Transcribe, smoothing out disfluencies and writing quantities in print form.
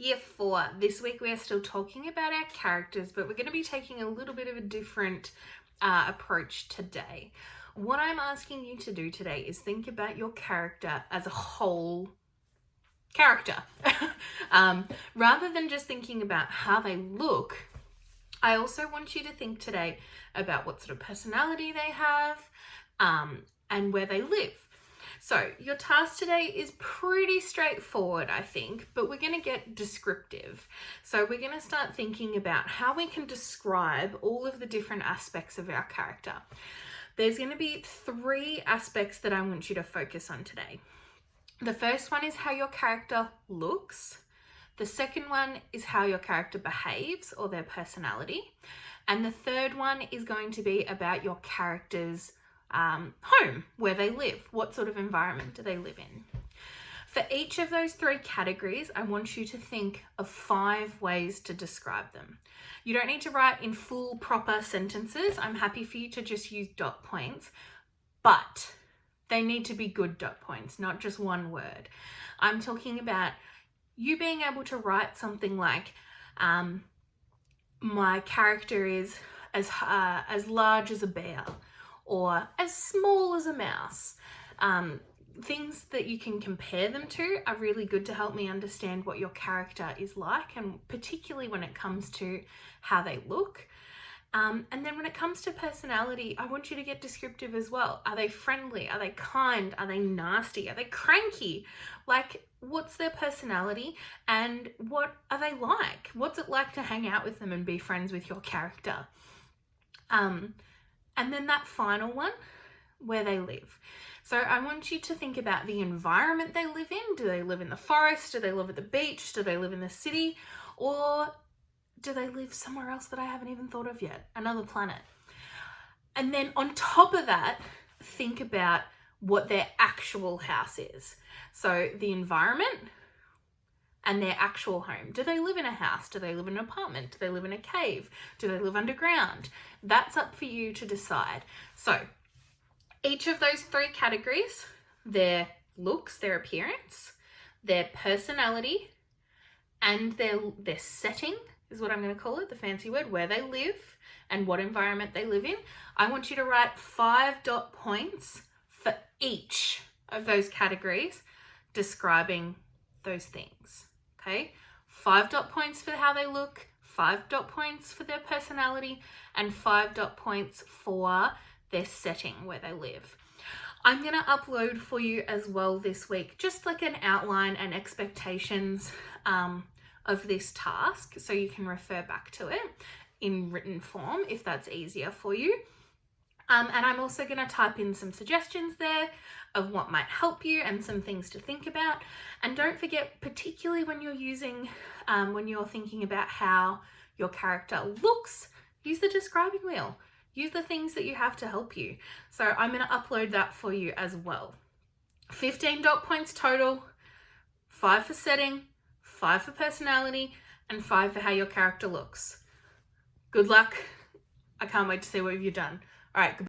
Year 4. This week we are still talking about our characters, but we're going to be taking a little bit of a different approach today. What I'm asking you to do today is think about your character as a whole character. Rather than just thinking about how they look, I also want you to think today about what sort of personality they have and where they live. So your task today is pretty straightforward, I think, but we're going to get descriptive. So we're going to start thinking about how we can describe all of the different aspects of our character. There's going to be 3 aspects that I want you to focus on today. The first one is how your character looks. The second one is how your character behaves or their personality. And the third one is going to be about your character's home, where they live. What sort of environment do they live in? For each of those 3 categories, I want you to think of 5 ways to describe them. You don't need to write in full proper sentences. I'm happy for you to just use dot points, but they need to be good dot points, not just one word. I'm talking about you being able to write something like, my character is as large as a bear, or as small as a mouse. Things that you can compare them to are really good to help me understand what your character is like, and particularly when it comes to how they look. And then when it comes to personality, I want you to get descriptive as well. Are they friendly? Are they kind? Are they nasty? Are they cranky? Like, what's their personality and what are they like? What's it like to hang out with them and be friends with your character? And then that final one, where they live. So I want you to think about the environment they live in. Do they live in the forest? Do they live at the beach? Do they live in the city? Or do they live somewhere else that I haven't even thought of yet? Another planet. And then on top of that, think about what their actual house is. So the environment and their actual home. Do they live in a house? Do they live in an apartment? Do they live in a cave? Do they live underground? That's up for you to decide. So each of those 3 categories, their looks, their appearance, their personality, and their setting is what I'm going to call it, the fancy word, where they live and what environment they live in. I want you to write 5 dot points for each of those categories describing those things. Okay, 5 dot points for how they look, 5 dot points for their personality, and 5 dot points for their setting, where they live. I'm going to upload for you as well this week, just like an outline and expectations of this task, so you can refer back to it in written form if that's easier for you. And I'm also going to type in some suggestions there of what might help you and some things to think about. And don't forget, particularly when you're when you're thinking about how your character looks, use the describing wheel. Use the things that you have to help you. So I'm going to upload that for you as well. 15 dot points total, 5 for setting, 5 for personality, and 5 for how your character looks. Good luck. I can't wait to see what you've done. All right, goodbye.